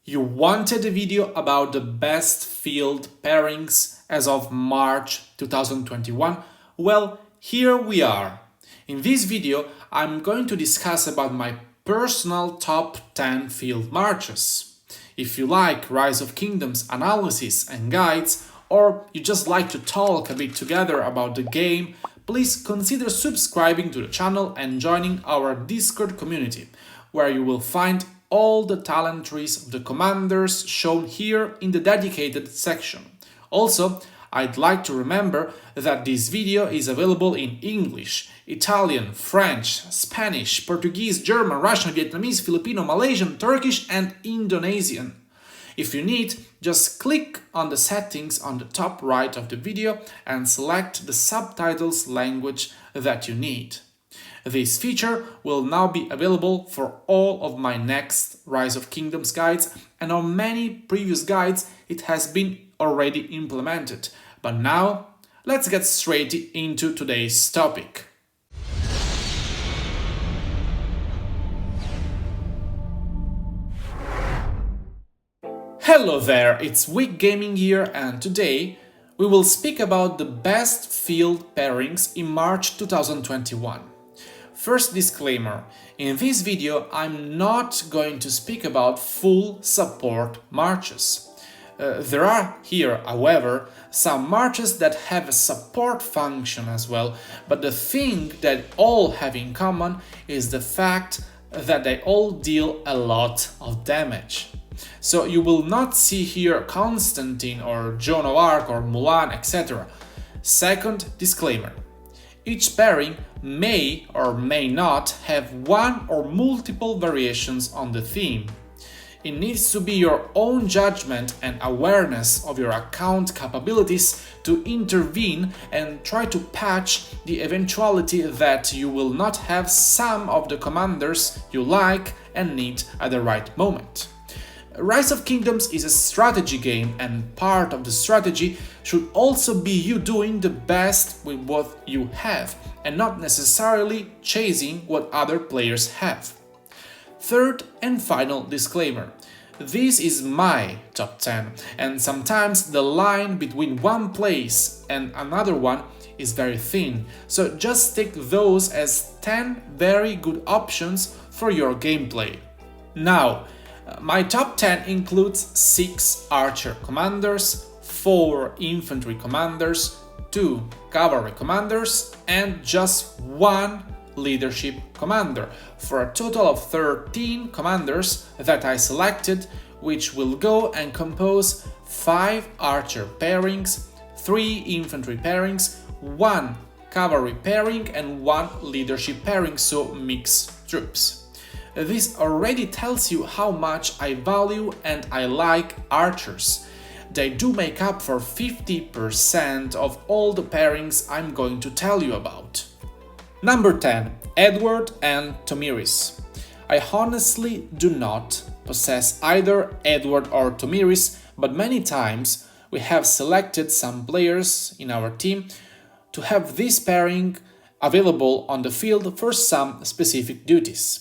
You wanted a video about the best field pairings as of March 2021? Well, here we are. In this video, I'm going to discuss about my personal top 10 field marches. If you like Rise of Kingdoms analysis and guides, or you just like to talk a bit together about the game, please consider subscribing to the channel and joining our Discord community, where you will find all the talent trees of the commanders shown here in the dedicated section. Also, I'd like to remember that this video is available in English, Italian, French, Spanish, Portuguese, German, Russian, Vietnamese, Filipino, Malaysian, Turkish, and Indonesian. If you need, just click on the settings on the top right of the video and select the subtitles language that you need. This feature will now be available for all of my next Rise of Kingdoms guides, and on many previous guides it has been already implemented. But now, let's get straight into today's topic. Hello there, it's Wick Gaming here, and today we will speak about the best field pairings in March 2021. First disclaimer, in this video I'm not going to speak about full support marches. There are here, however, some marches that have a support function as well, but the thing that all have in common is the fact that they all deal a lot of damage. So you will not see here Constantine or Joan of Arc or Mulan, etc. Second disclaimer. Each pairing may or may not have one or multiple variations on the theme. It needs to be your own judgment and awareness of your account capabilities to intervene and try to patch the eventuality that you will not have some of the commanders you like and need at the right moment. Rise of Kingdoms is a strategy game, and part of the strategy should also be you doing the best with what you have, and not necessarily chasing what other players have. Third and final disclaimer. This is my top 10, and sometimes the line between one place and another one is very thin, so just take those as 10 very good options for your gameplay. Now, my top 10 includes 6 archer commanders, 4 infantry commanders, 2 cavalry commanders, and just 1 leadership commander, for a total of 13 commanders that I selected, which will go and compose 5 archer pairings, 3 infantry pairings, 1 cavalry pairing, and 1 leadership pairing, so mixed troops. This already tells you how much I value and I like archers. They do make up for 50% of all the pairings I'm going to tell you about. Number 10. Edward and Tomiris. I honestly do not possess either Edward or Tomiris, but many times we have selected some players in our team to have this pairing available on the field for some specific duties.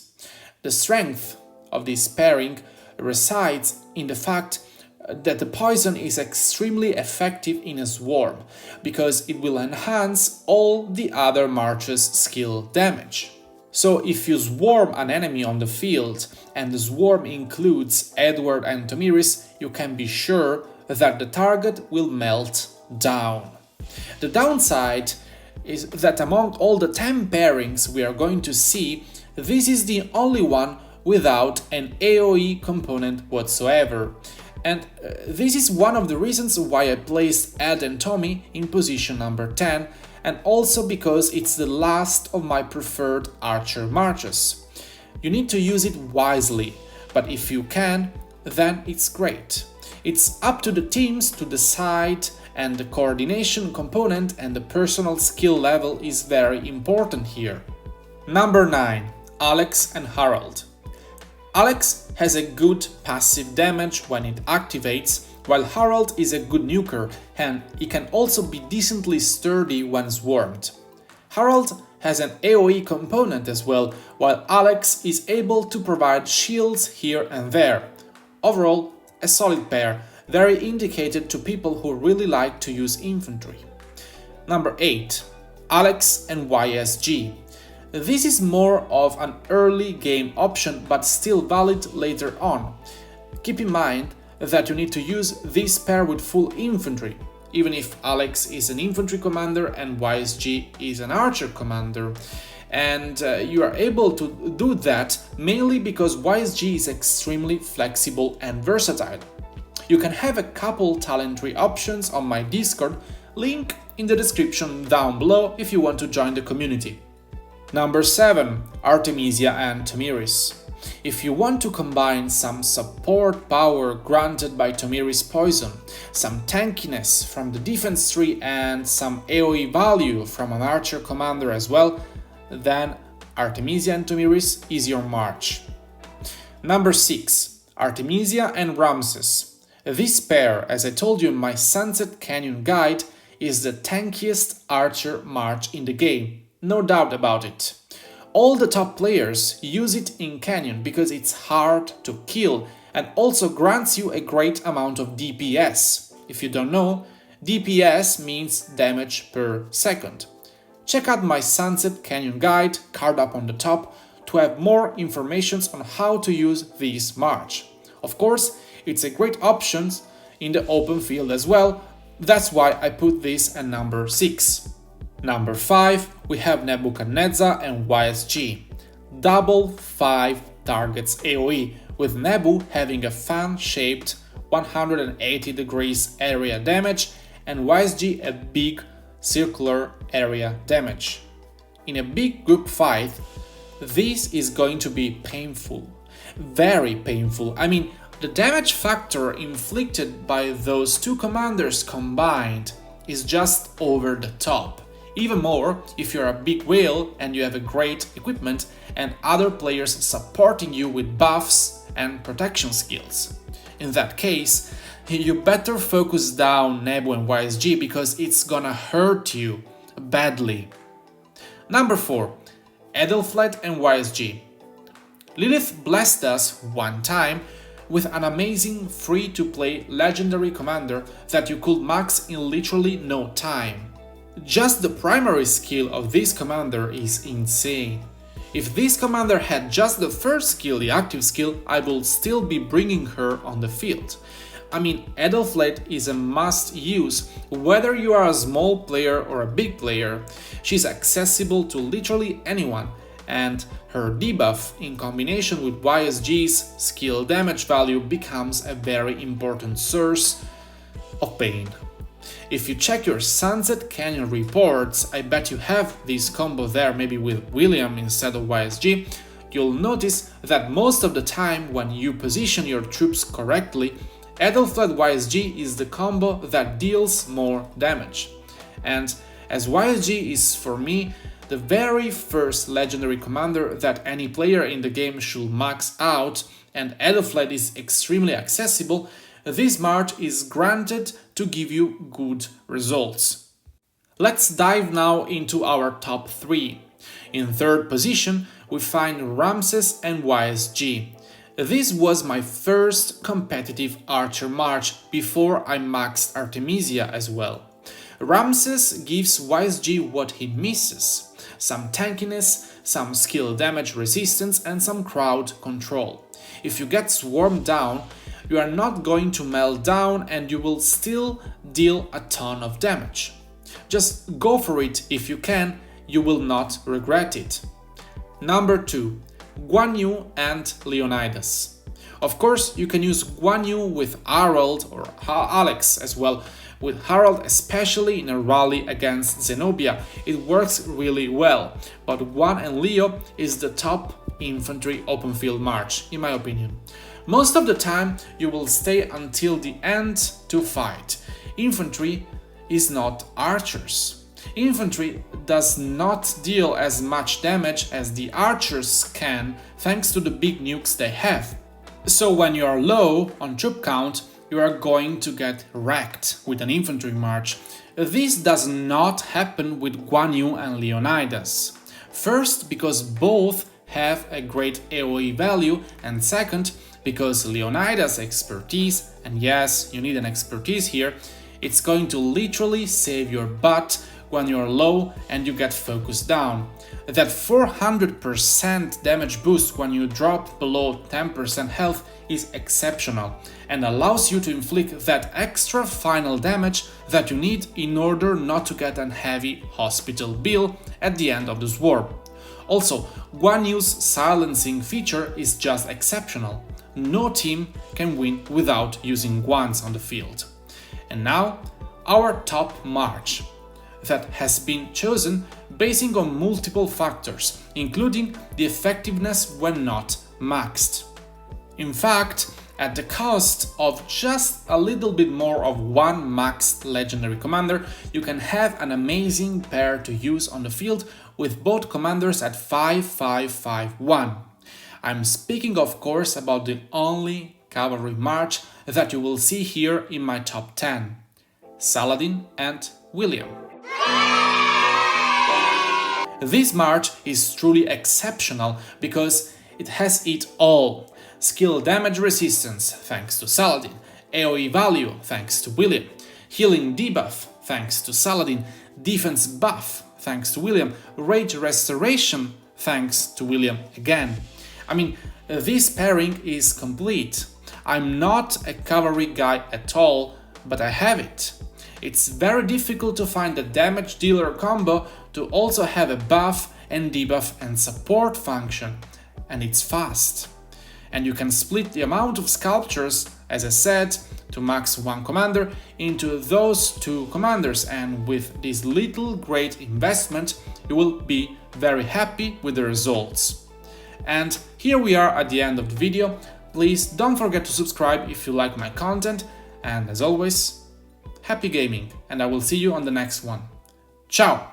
The strength of this pairing resides in the fact that the poison is extremely effective in a swarm, because it will enhance all the other marches' skill damage. So if you swarm an enemy on the field, and the swarm includes Edward and Tomiris, you can be sure that the target will melt down. The downside is that among all the 10 pairings we are going to see, this is the only one without an AoE component whatsoever. And this is one of the reasons why I placed Ed and Tommy in position number 10, and also because it's the last of my preferred archer marches. You need to use it wisely, but if you can, then it's great. It's up to the teams to decide, and the coordination component and the personal skill level is very important here. Number 9. Alex and Harald. Alex has a good passive damage when it activates, while Harald is a good nuker and he can also be decently sturdy when swarmed. Harald has an AoE component as well, while Alex is able to provide shields here and there. Overall, a solid pair, very indicated to people who really like to use infantry. Number 8. Alex and YSG. This is more of an early game option but still valid later on. Keep in mind that you need to use this pair with full infantry, even if Alex is an infantry commander and YSG is an archer commander. And you are able to do that mainly because YSG is extremely flexible and versatile. You can have a couple talent tree options on my Discord, link in the description down below if you want to join the community. Number 7. Artemisia and Tomiris. If you want to combine some support power granted by Tomiris Poison, some tankiness from the defense tree and some AoE value from an archer commander as well, then Artemisia and Tomiris is your march. Number 6. Artemisia and Ramses. This pair, as I told you in my Sunset Canyon guide, is the tankiest archer march in the game, no doubt about it. All the top players use it in Canyon because it's hard to kill and also grants you a great amount of DPS. If you don't know, DPS means damage per second. Check out my Sunset Canyon guide, card up on the top, to have more information on how to use this march. Of course, it's a great option in the open field as well, that's why I put this at number 6. Number 5, we have Nebuchadnezzar and YSG. Double 5 targets AoE, with Nebu having a fan-shaped 180 degrees area damage and YSG a big circular area damage. In a big group fight, this is going to be painful. Very painful. I mean, the damage factor inflicted by those two commanders combined is just over the top. Even more if you're a big whale and you have a great equipment and other players supporting you with buffs and protection skills. In that case, you better focus down Nebu and YSG because it's gonna hurt you badly. Number 4. Aethelflaed and YSG. Lilith blessed us one time with an amazing free-to-play legendary commander that you could max in literally no time. Just the primary skill of this commander is insane. If this commander had just the first skill, the active skill, I will still be bringing her on the field. I mean, Aethelflaed is a must-use whether you are a small player or a big player. She's accessible to literally anyone, and her debuff in combination with YSG's skill damage value becomes a very important source of pain. If you check your Sunset Canyon reports, I bet you have this combo there, maybe with William instead of YSG, you'll notice that most of the time when you position your troops correctly, Aethelflaed YSG is the combo that deals more damage. And as YSG is for me the very first legendary commander that any player in the game should max out, and Aethelflaed is extremely accessible, this march is granted to give you good results. Let's dive now into our top 3. In third position, we find Ramses and YSG. This was my first competitive archer march before I maxed Artemisia as well. Ramses gives YSG what he misses: some tankiness, some skill damage resistance and some crowd control. If you get swarmed down, you are not going to melt down and you will still deal a ton of damage. Just go for it if you can, you will not regret it. Number 2. Guan Yu and Leonidas. Of course, you can use Guan Yu with Harald or Alex as well. With Harald, especially in a rally against Zenobia, it works really well, but Guan and Leo is the top infantry open field march, in my opinion. Most of the time, you will stay until the end to fight. Infantry is not archers. Infantry does not deal as much damage as the archers can, thanks to the big nukes they have. So when you are low on troop count, you are going to get wrecked with an infantry march. This does not happen with Guan Yu and Leonidas. First, because both have a great AoE value, and second, because Leonida's expertise, and yes, you need an expertise here, it's going to literally save your butt when you're low and you get focused down. That 400% damage boost when you drop below 10% health is exceptional and allows you to inflict that extra final damage that you need in order not to get a heavy hospital bill at the end of this war. Also, Guan Yu's silencing feature is just exceptional. No team can win without using Guans on the field. And now, our top March, that has been chosen basing on multiple factors, including the effectiveness when not maxed. In fact, at the cost of just a little bit more of one maxed legendary commander, you can have an amazing pair to use on the field with both commanders at 5-5-5-1. I'm speaking of course about the only cavalry march that you will see here in my top 10, Saladin and William. This march is truly exceptional because it has it all. Skill damage resistance thanks to Saladin, AoE value thanks to William, healing debuff thanks to Saladin, defense buff thanks to William, rage restoration thanks to William again. I mean, this pairing is complete. I'm not a cavalry guy at all, but I have it. It's very difficult to find a damage dealer combo to also have a buff and debuff and support function, and it's fast. And you can split the amount of sculptures, as I said, to max one commander into those two commanders, and with this little great investment you will be very happy with the results. And here we are at the end of the video. Please don't forget to subscribe if you like my content, and as always, happy gaming, and I will see you on the next one. Ciao!